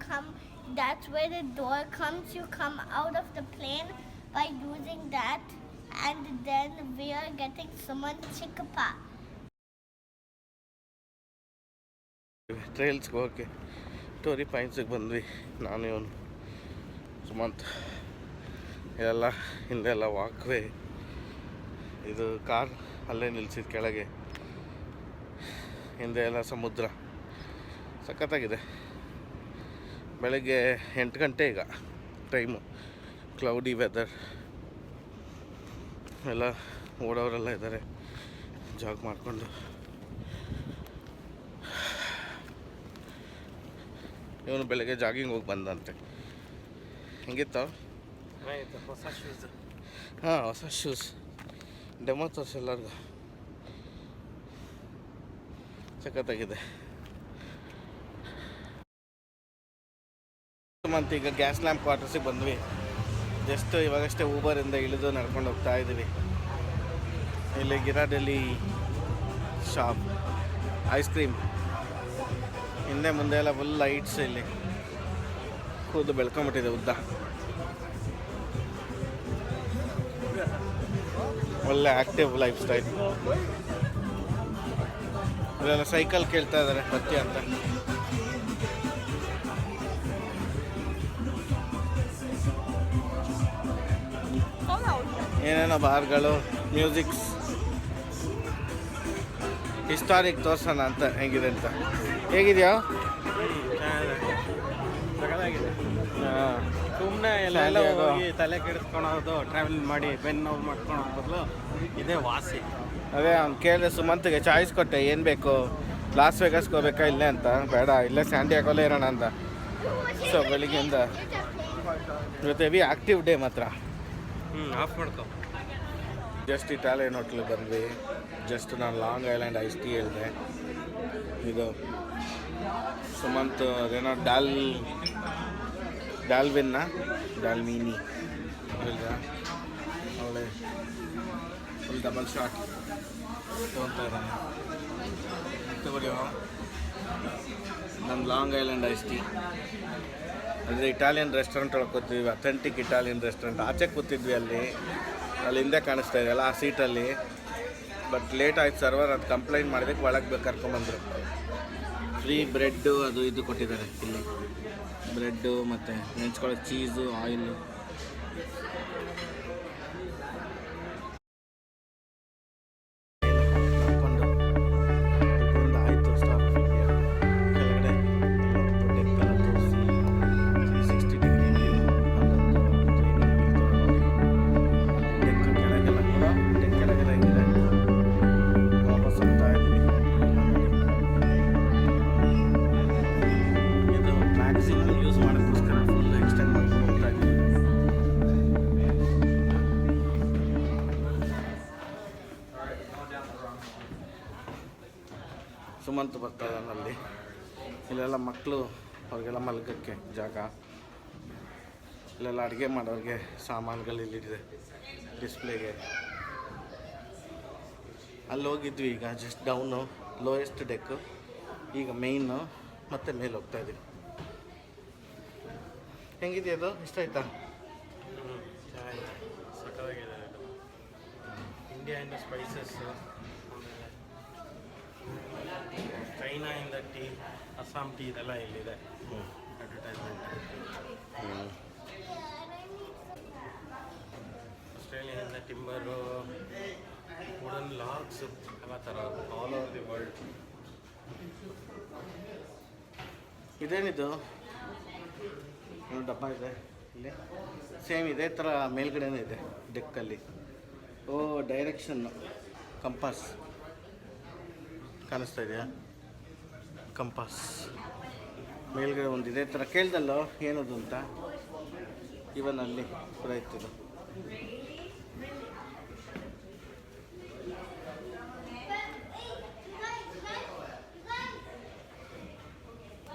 come, that's where the door comes. You come out of the plane by using that, and then we are getting someone Chickappa. ಟ್ರೈಲ್ಸ್ಗೆ ಹೋಗೋಕ್ಕೆ ಟೋರಿ ಪಾಯಿಂಟ್ಸಿಗೆ ಬಂದ್ವಿ. ನಾನು ಇವನು ಸುಮಂತ್ ಇದೆಲ್ಲ ಹಿಂದೆಲ್ಲ walkway. ಇದು car ಅಲ್ಲೇ ನಿಲ್ಸಿದ ಕೆಳಗೆ. ಹಿಂದೆ ಎಲ್ಲ ಸಮುದ್ರ ಸಖತ್ತಾಗಿದೆ. ಬೆಳಗ್ಗೆ 8 ಗಂಟೆ ಈಗ ಟೈಮು. Cloudy weather. ಎಲ್ಲ ಓಡೋರೆಲ್ಲ ಇದ್ದಾರೆ ಜಾಗ್ ಮಾಡಿಕೊಂಡು. ಇವನು ಬೆಳಗ್ಗೆ ಜಾಗಿಂಗ್ ಹೋಗಿ ಬಂದಂತೆ. ಹೆಂಗಿತ್ತು? ಹೊಸ ಶೂಸ್. ಹಾಂ, ಹೊಸ ಶೂಸ್. ಡೆಮೋ ತೋರಿಸಿ ಎಲ್ಲರಿಗೂ. ಸಖತ್ತಾಗಿದೆ. ಮತ್ತು ಈಗ ಗ್ಯಾಸ್ ಲ್ಯಾಂಪ್ ಕ್ವಾರ್ಟರ್ಸಿಗೆ ಬಂದ್ವಿ. ಜಸ್ಟ್ ಇವಾಗಷ್ಟೇ ಊಬರಿಂದ ಇಳಿದು ನಡ್ಕೊಂಡು ಹೋಗ್ತಾ ಇದ್ದೀವಿ. ಇಲ್ಲಿ ಗಿರಾಡಲ್ಲಿ ಶಾಪ್, ಐಸ್ ಕ್ರೀಮ್. ಹಿಂದೆ ಮುಂದೆ ಎಲ್ಲ ಫುಲ್ ಲೈಟ್ಸ್. ಇಲ್ಲಿ ಕೂದು ಬೆಳ್ಕೊಂಬಿಟ್ಟಿದೆ ಉದ್ದ. ಒಳ್ಳೆ ಆ್ಯಕ್ಟಿವ್ ಲೈಫ್ ಸ್ಟೈಲ್. ಇಲ್ಲೆಲ್ಲ ಸೈಕಲ್ ಕೇಳ್ತಾ ಇದ್ದಾರೆ ಬರ್ತೀಯ ಅಂತ. ಏನೇನೋ ಬಾರ್ಗಳು, ಮ್ಯೂಸಿಕ್ಸ್, ಹಿಸ್ಟಾರಿಕ್ ತೋರ್ಸೋಣ ಅಂತ ಹೆಂಗಿದೆ ಅಂತ. ಹೇಗಿದೆಯಾ? ಹಾಂ, ಸುಮ್ಮನೆ ಎಲ್ಲ ಹೋಗಿ ತಲೆ ಕೆಡಿಸ್ಕೊಳೋದು, ಟ್ರಾವೆಲ್ ಮಾಡಿ ಬೆನ್ನು ನೋವು ಮಾಡ್ಕೊಳೋದು ಬದಲು ಇದೇ ವಾಸಿ. ಅದೇ ಅವ್ನು ಕೇಳಿದೆ, ಸುಮಂತ್ಗೆ ಚಾಯ್ಸ್ ಕೊಟ್ಟೆ, ಏನು ಬೇಕು, ಲಾಸ್ ವೇಗಸ್ಗೆ ಹೋಗ್ಬೇಕಾ ಇಲ್ಲೇ ಅಂತ. ಬೇಡ, ಇಲ್ಲೇ ಸ್ಯಾಂಟಿಯಾಗೋಲೇ ಇರೋಣ ಅಂತ. ಸೊ ಬೆಳಿಗ್ಗೆಯಿಂದ ಇವತ್ತು ಹೆವಿ ಆ್ಯಕ್ಟಿವ್ ಡೇ ಮಾತ್ರ. ಆಫ್ ಮಾಡ್ಕೊ. ಜಸ್ಟ್ ಇಟಾಲಿಯನ್ ಹೋಟ್ಲಿಗೆ ಬಂದ್ವಿ. ಜಸ್ಟ್ ನಾನು ಲಾಂಗ್ ಐಲ್ಯಾಂಡ್ ಐಸ್ ಟೀ ಹೇಳಿದೆ. ಇದು ಸುಮಂತ್ ಅದೇನೋ ಡಾಲ್ಮೀನಿ ಇಲ್ಲ, ಅವಳೆ ಫುಲ್ ಡಬಲ್ ಶಾಟ್ ತೊಗೊತಾ ಇದ್ದಾನೆ. ತಗೊಳ್ಳಿ ನನ್ನ ಲಾಂಗ್ ಐಲ್ಯಾಂಡ್ ಐಸ್ ಟೀ. ಅಂದರೆ ಇಟಾಲಿಯನ್ ರೆಸ್ಟೋರೆಂಟ್ ಒಳಗೆ ಕೂತಿದ್ವಿ, ಅಥೆಂಟಿಕ್ ಇಟಾಲಿಯನ್ ರೆಸ್ಟೋರೆಂಟ್. ಆಚೆ ಕೂತಿದ್ವಿ, ಅಲ್ಲಿ ಹಿಂದೆ ಕಾಣಿಸ್ತಾ ಇದೆಯಲ್ಲ ಆ ಸೀಟಲ್ಲಿ. ಬಟ್ ಲೇಟ್ ಆಯ್ತು, ಸರ್ವರ್ ಅದು ಕಂಪ್ಲೇಂಟ್ ಮಾಡಿದಕ್ಕೆ ಒಳಗೆ ಕರ್ಕೊಂಬಂದರು. ಫ್ರೀ ಬ್ರೆಡ್ಡು ಅದು ಇದು ಕೊಟ್ಟಿದ್ದಾರೆ. ಇಲ್ಲಿ ಬ್ರೆಡ್ಡು ಮತ್ತು ನೆಂಚ್ಕೊಳ್ಳೋ ಚೀಸು, ಆಯಿಲು. ಆಯಿತು ಸ್ಟಾಪ್. ಕೆಳಗಡೆ ತೋರಿಸಿ 360 ಡಿಗ್ರಿ ಕೆಳಗೆಲ್ಲ ಕೂಡ ಕೆಳಗೆಲ್ಲ ಹೆಂಗಿದೆ ವಾಪಸ್ ಹೋಗ್ತಾ ಇದ್ದೀವಿ. ಇದು ಮ್ಯಾಕ್ಸಿಮಮ್ ಯೂಸ್ ಮಾಡೋಕ್ಕೋಸ್ಕರ ಫುಲ್ ಎಕ್ಸ್ಟೆಂಡ್ ಮಾಡ್ಕೊಂಡು ಹೋಗ್ತಾ ಇದ್ದೀವಿ. ಸುಮಂತ್ ಬರ್ತಾ ಇದ್ದಾನಲ್ಲಿ. ಇಲ್ಲೆಲ್ಲ ಮಕ್ಕಳು, ಅವ್ರಿಗೆಲ್ಲ ಮಲ್ಗಕ್ಕೆ ಜಾಗ. ಇಲ್ಲೆಲ್ಲ ಅಡುಗೆ ಮಾಡೋರಿಗೆ ಸಾಮಾನುಗಳು ಇಲ್ಲಿದೆ ಡಿಸ್ಪ್ಲೇಗೆ. ಅಲ್ಲಿ ಹೋಗಿದ್ವಿ, ಈಗ ಜಸ್ಟ್ ಡೌನು ಲೋಯೆಸ್ಟ್ ಡೆಕ್ಕು. ಈಗ ಮೇಯ್ನು ಮತ್ತೆ ಮೇಲೆ ಹೋಗ್ತಾ ಇದ್ದೀವಿ. ಹೆಂಗಿದೆಯಾ ಅದು? ಇಷ್ಟ ಆಯ್ತಾ? ಸಕ್ಕತ್ತಾಗಿದೆ. ಇಂಡಿಯಾಯಿಂದ ಸ್ಪೈಸಸ್, ಚೈನಾಯಿಂದ ಟೀ, ಅಸ್ಸಾಂ ಟೀ ಇದೆಲ್ಲ ಇಲ್ಲಿದೆ. ಅಡ್ವರ್ಟೈಸ್ಮೆಂಟ್. ಆಸ್ಟ್ರೇಲಿಯಾದಿಂದ ಟಿಂಬರು, ವುಡನ್ ಲಾಗ್ಸ್ ಎಲ್ಲ ಥರ ಆಲ್ ಓವರ್ ದಿ ವರ್ಲ್ಡ್. ಇದೇನಿದು? ಒಂದು ಡಬ್ಬ ಇದೆ ಇಲ್ಲಿ. ಸೇಮ್ ಇದೇ ಥರ ಮೇಲ್ಗಡೆನೇ ಇದೆ ಡೆಕ್ಕಲ್ಲಿ. ಓ, ಡೈರೆಕ್ಷನ್ನು ಕಂಪಾಸ್ ಕಾಣಿಸ್ತಾ ಇದೆಯಾ? ಕಂಪಾಸ್ ಮೇಲ್ಗಡೆ ಒಂದು ಇದೇ ಥರ. ಕೇಳ್ದಲ್ಲೋ ಏನದು ಅಂತ. ಇವನ್ ಅಲ್ಲಿ ಕೂಡ ಇತ್ತಿದು.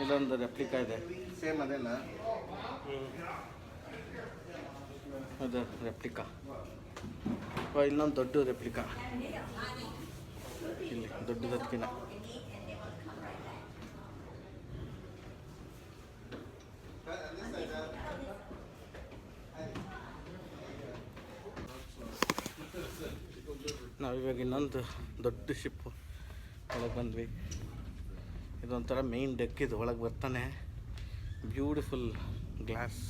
ಇಲ್ಲೊಂದು ರೆಪ್ಲಿಕಾ ಇದೆ, ಸೇಮ್ ಅದೇನಾ? ಅದು ರೆಪ್ಲಿಕಾ. ಇನ್ನೊಂದು ದೊಡ್ಡ ರೆಪ್ಲಿಕಾ ಇಲ್ಲಿ, ದೊಡ್ಡದಕ್ಕಿನ. ನಾವಿವಾಗ ಇನ್ನೊಂದು ದೊಡ್ಡ ಶಿಪ್ಪು ಒಳಗೆ ಬಂದ್ವಿ. ಇದೊಂಥರ ಮೇಯ್ನ್ ಡೆಕ್, ಇದು ಒಳಗೆ ಬರ್ತಾನೆ ಬ್ಯೂಟಿಫುಲ್ ಗ್ಲಾಸ್,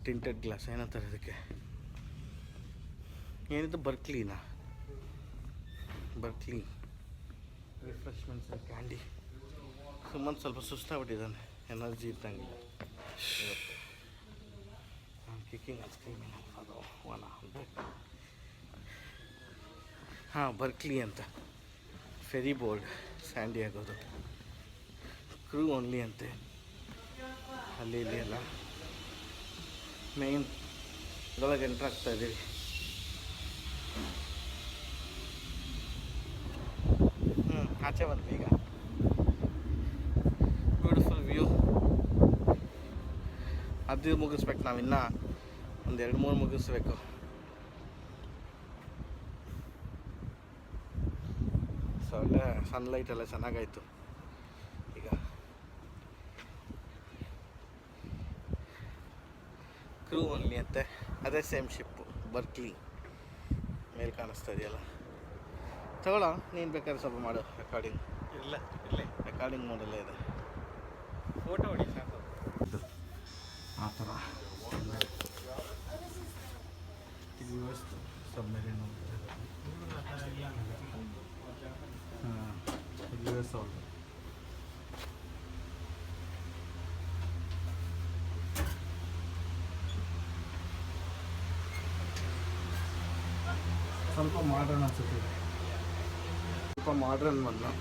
ಟಿಂಟೆಡ್ ಗ್ಲಾಸ್ ಏನಂತಾರೆ ಅದಕ್ಕೆ, ಏನಿದು ಬರ್ಕ್ಲಿನಾ, ಬರ್ಕ್ಲಿ ರಿಫ್ರೆಶ್ಮೆಂಟ್ಸ್ ಕ್ಯಾಂಡಿ. ಸುಮ್ಮನೆ ಸ್ವಲ್ಪ ಸುಸ್ತಾಗ್ಬಿಟ್ಟಿದ್ದಾನೆ, ಎನರ್ಜಿ ಇದ್ದಂಗಿಲ್ಲ ಇವತ್ತು. ಕಿಕ್ಕಿಂಗ್ ಸ್ಕ್ರೀಮಿಂಗ್ ಅದು ಹಾಂ ಬರ್ಕ್ಲಿ ಅಂತ, ಫೆರಿ ಬೋರ್ಡ್ ಸ್ಯಾಂಡಿಯಾಗೋದು, ಕ್ರೂ ಓನ್ಲಿ ಅಂತೆ ಅಲ್ಲಿ ಇಲ್ಲಿ ಎಲ್ಲ. ಮೇಯ್ನ್ ಇದರೊಳಗೆ ಎಂಟ್ರ್ ಆಗ್ತಾ ಇದ್ದೀವಿ. ಆಚೆ ಬಂದ್ವಿ ಈಗ. Beautiful view. ಅದು ಮುಗಿಸ್ಬೇಕು, ನಾವು ಇನ್ನೂ ಒಂದು 2-3 ಮುಗಿಸ್ಬೇಕು. ಸೊ ಒಳ್ಳೆ ಸನ್ಲೈಟ್ ಎಲ್ಲ ಚೆನ್ನಾಗಾಯಿತು. ಈಗ ಕ್ರೂ ಓನ್ಲಿ ಅಂತೆ, ಅದೇ ಸೇಮ್ ಶಿಪ್ಪು ಬರ್ಕ್ಲಿ ಮೇಲೆ ಕಾಣಿಸ್ತಾ ಇದೆಯಲ್ಲ. ತಗೊಳ್ಳೋ, ನೀನು ಬೇಕಾದ್ರೆ ಸ್ವಲ್ಪ ಮಾಡು ರೆಕಾರ್ಡಿಂಗ್. ಇಲ್ಲ ಇಲ್ಲೇ ರೆಕಾರ್ಡಿಂಗ್ ಮಾಡಲ್ಲೇ ಇದೆ, ಫೋಟೋ ಹೊಡಿ ಸಾಕು. ಆ ಥರ ಸಬ್ಮೆರಿನ್ ಹಾಂ US ಅವ್ರದ್ದು. ಸ್ವಲ್ಪ ಮಾಡ್ರನ್ ಅನಿಸುತ್ತೆ, ಸ್ವಲ್ಪ ಮಾಡ್ರನ್ ಬಂದು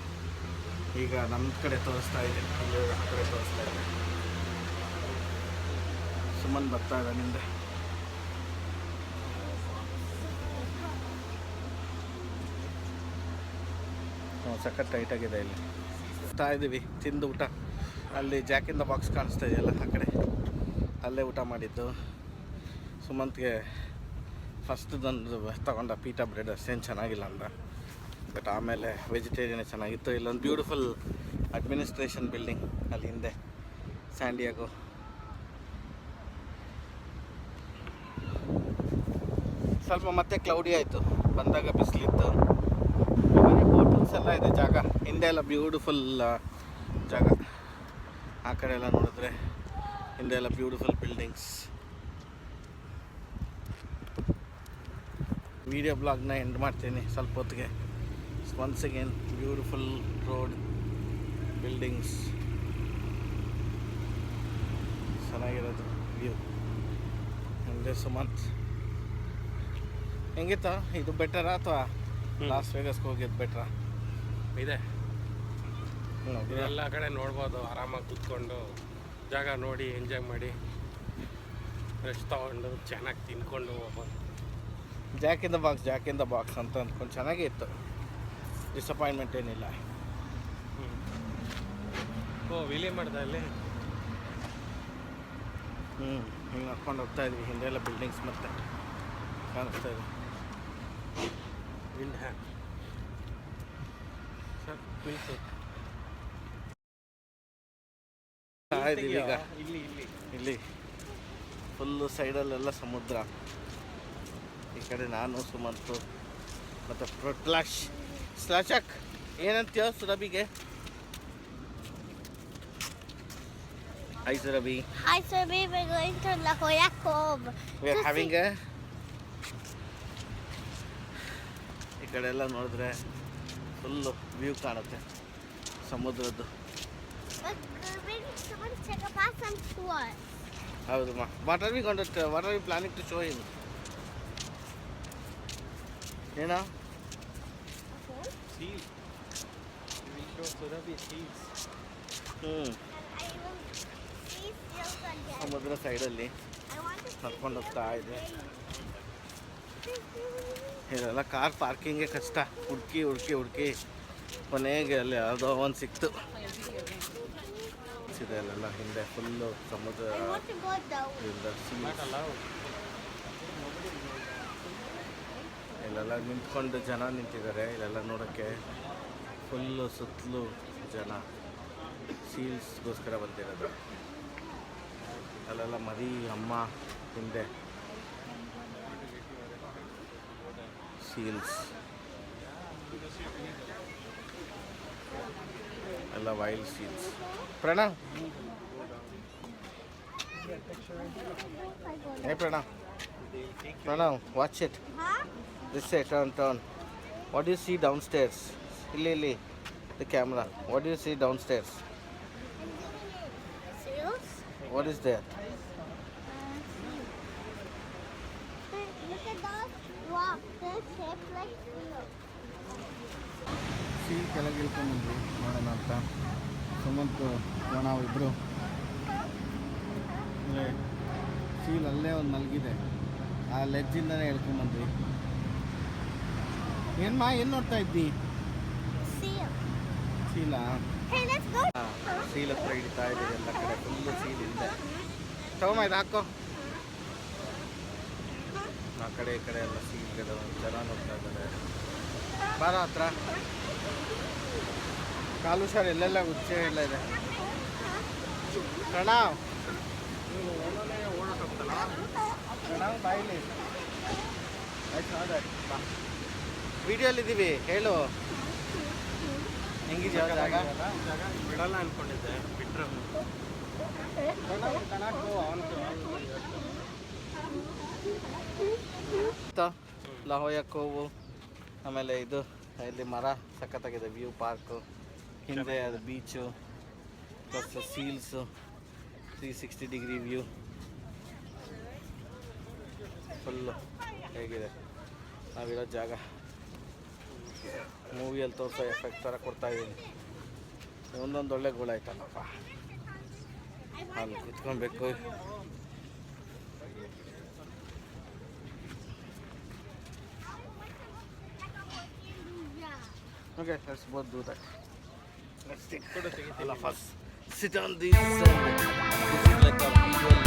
ಈಗ ನಮ್ಮ ಕಡೆ ತೋರಿಸ್ತಾ ಇದೆ, ಇಲ್ಲಿ ಆ ಕಡೆ ತೋರಿಸ್ತಾ ಇದೆ. ಸುಮ್ಮನೆ ಬರ್ತಾ ಇದೆ ನಿಂದೆ. ಸಖತ್ ಟೈಟಾಗಿದೆ ಇಲ್ಲಿ. ಬರ್ತಾ ಇದ್ದೀವಿ, ತಿಂದು ಊಟ. ಅಲ್ಲಿ ಜಾಕ್ ಇನ್ ದ ಬಾಕ್ಸ್ ಕಾಣಿಸ್ತಾ ಇದೆಯಲ್ಲ ಆ ಕಡೆ, ಅಲ್ಲೇ ಊಟ ಮಾಡಿದ್ದು. ಸುಮಂತ್ಗೆ ಫಸ್ಟ್ದೊಂದು ತಗೊಂಡ ಪೀಟಾ ಬ್ರೆಡ್ ಅಷ್ಟೇನು ಚೆನ್ನಾಗಿಲ್ಲ ಅಂದ, ಬಟ್ ಆಮೇಲೆ ವೆಜಿಟೇರಿಯನ್ ಚೆನ್ನಾಗಿತ್ತು. ಇಲ್ಲೊಂದು ಬ್ಯೂಟಿಫುಲ್ ಅಡ್ಮಿನಿಸ್ಟ್ರೇಷನ್ ಬಿಲ್ಡಿಂಗ್ ಅಲ್ಲಿ ಹಿಂದೆ, ಸ್ಯಾಂಡಿಯಾಗೋ. ಸ್ವಲ್ಪ ಮತ್ತೆ ಕ್ಲೌಡಿ ಆಯಿತು, ಬಂದಾಗ ಬಿಸಿಲಿತ್ತು. ಹೋಟೆಲ್ಸ್ ಎಲ್ಲ ಇದೆ, ಜಾಗ ಹಿಂದೆ ಎಲ್ಲ ಬ್ಯೂಟಿಫುಲ್ ಜಾಗ. ಆ ಕಡೆ ಎಲ್ಲ ನೋಡಿದ್ರೆ ಹಿಂದೆ ಎಲ್ಲ ಬ್ಯೂಟಿಫುಲ್ ಬಿಲ್ಡಿಂಗ್ಸ್. ವಿಡಿಯೋ ಬ್ಲಾಗ್ನ ಎಂಡ್ ಮಾಡ್ತೀನಿ ಸ್ವಲ್ಪ ಹೊತ್ತಿಗೆ. Once again beautiful road, buildings, ಚೆನ್ನಾಗಿರೋದು ವ್ಯೂ. ಅಂದರೆ ಸುಮಂತ್ ಹೆಂಗಿತ್ತು? ಇದು ಬೆಟರಾ ಅಥವಾ ಲಾಸ್ ವೇಗಸ್ಗೆ ಹೋಗಿದ್ದು ಬೆಟ್ರಾ? ಇದೆ, ಎಲ್ಲ ಕಡೆ ನೋಡ್ಬೋದು. ಆರಾಮಾಗಿ ಕೂತ್ಕೊಂಡು ಜಾಗ ನೋಡಿ ಎಂಜಾಯ್ ಮಾಡಿ ರೆಸ್ಟ್ ತೊಗೊಂಡು ಚೆನ್ನಾಗಿ ತಿನ್ಕೊಂಡು ಹೋಗ್ಬೋದು. ಜಾಕ್ ಇನ್ ದ ಬಾಕ್ಸ್ ಅಂತ ಅಂದ್ಕೊಂಡು ಚೆನ್ನಾಗೇ ಇತ್ತು, ಡಿಸಪಾಯಿಂಟ್ಮೆಂಟ್ ಏನಿಲ್ಲ. ಓ ವಿಲಿ ಮಾಡ್ದೆ ಅಲ್ಲಿ. ಹಿಂಗೆ ನಡ್ಕೊಂಡು ಹೋಗ್ತಾ ಇದ್ವಿ, ಹಿಂದೆ ಎಲ್ಲ ಬಿಲ್ಡಿಂಗ್ಸ್ ಮತ್ತೆ ಕಾಣಿಸ್ತಾ ಇದೆ. ವಿಂಡ್ ಹ್ಯಾಕ್ ಸರ್ ಪ್ಲೀಸ್ ಇದ್ದೀವಿ ಈಗ. ಇಲ್ಲಿ ಇಲ್ಲಿ ಇಲ್ಲಿ ಫುಲ್ಲು ಸೈಡಲ್ಲೆಲ್ಲ ಸಮುದ್ರ. ಈ ಕಡೆ ನಾನು, ಸುಮಂತು ಮತ್ತು ಸ್ಲಾಶಕ್. ಏನಂತೀಯೋ ಸುರಭಿಗೆ? Hi Surabhi. Hi Surabhi, we're going to La Jolla Cove. We are having a... ಈ ಕಡೆ ಎಲ್ಲ ನೋಡಿದ್ರೆ ಫುಲ್ಲು ವ್ಯೂ ಕಾಣುತ್ತೆ ಸಮುದ್ರದ್ದು. ಹೌದಮ್ಮ. What are we planning to show him? ಏನೋ seals. We will show Surabhi seals. ಸಮುದ್ರ ಸೈಡಲ್ಲಿ ನಡ್ಕೊಂಡು ಹೋಗ್ತಾ ಇದೆ. ಇದೆಲ್ಲ ಕಾರ್ ಪಾರ್ಕಿಂಗೇ ಕಷ್ಟ, ಹುಡುಕಿ ಕೊನೆಗೆ ಅಲ್ಲಿ ಯಾವುದೋ ಒಂದು ಸಿಕ್ತು. ಇದೆ ಅಲ್ಲೆಲ್ಲ ಹಿಂದೆ ಫುಲ್ಲು ಸಮುದ್ರ. ಇಲ್ಲೆಲ್ಲ ನಿಂತ್ಕೊಂಡು ಜನ ನಿಂತಿದ್ದಾರೆ, ಇಲ್ಲೆಲ್ಲ ನೋಡೋಕ್ಕೆ ಫುಲ್ಲು ಸುತ್ತಲೂ ಜನ. ಸೀಲ್ಸ್ಗೋಸ್ಕರ ಬಂದಿರೋದು. ಅಲ್ಲೆಲ್ಲ ಮರಿ ಅಮ್ಮ ಹಿಂದೆ. ಸೀಲ್ಸ್ ಎಲ್ಲ wild seals. Pranav, hey Pranav, watch it. Huh? This way, turn. What do you see downstairs? Illi, the camera. What do you see downstairs? Seals? What is there? Look at those. Wow, they're shaped like seals. Seal ಕೆಳಗೆ ಇಳ್ಕೊಂಡ್ಬಂದ್ವಿ ನೋಡೋಣ ಅಂತ. ಸುಮಂತ್ ನಾವು ಇಬ್ಬರು ಅಂದರೆ seal ಅಲ್ಲೇ ಒಂದು ಮಲಗಿದೆ, ಆ ಲೆಜ್ಜಿಂದನೇ ಹೇಳ್ಕೊಂಬಂದ್ವಿ. ಏನು ನೋಡ್ತಾ ಇದ್ದಿ? Seal. ಸೀಲಾ? Hey, let's go. Seal ಹತ್ರ ಹಿಡಿತಾ ಇದೆ, ಎಲ್ಲ ಕಡೆ ಫುಲ್ಲು ಸೀಲ್ ಇದೆ. ತಗೊಂಬ ಇದು ಹಾಕೋ. ಆ ಕಡೆ ಈ ಕಡೆ ಎಲ್ಲ ಸೀಲ್ಗಳು ಜನ ನೋಡ್ತಾ ಇದ್ದಾರೆ. ಬಾರ ಹತ್ರ. ಕಾಲು ಶಾರ್ ಎಲ್ಲೆಲ್ಲ ಉಚ್ಚೆ ಎಲ್ಲ ಇದೆ. ಪ್ರಣವ್ ಬಾಯಿಲಿ ವಿಡಿಯೋಲಿದ್ದೀವಿ, ಹೇಳು ಹೆಂಗಿದೆಯಾ ಜಾಗ? ಬಿಡಲ್ಲ ಅನ್ಕೊಂಡಿದ್ದೆ, ಬಿಟ್ರೆ ಲಹೋಯ ಕೋವು, ಆಮೇಲೆ ಇದು ಇಲ್ಲಿ ಮರ ಸಖತ್ತಾಗಿದೆ, ವ್ಯೂ ಪಾರ್ಕು, ಹಿಂದೆ ಅದು beach plus seals, 360 degree view full ಹೇಗಿದೆ ನಾವಿರೋ ಜಾಗ. ಮೂವಿಯಲ್ಲಿ ತೋರಿಸೋ ಎಫೆಕ್ಟ್ ಥರ ಕೊಡ್ತಾಯಿದ್ದೀನಿ. ಒಂದೊಂದು ಒಳ್ಳೆ ಗೋಳಾಯ್ತಲ್ಲಪ್ಪ, ಅಲ್ಲಿ ಕುತ್ಕೊಬೇಕು. Okay, let's both do that. Let's take all of us sit on this. This is like a video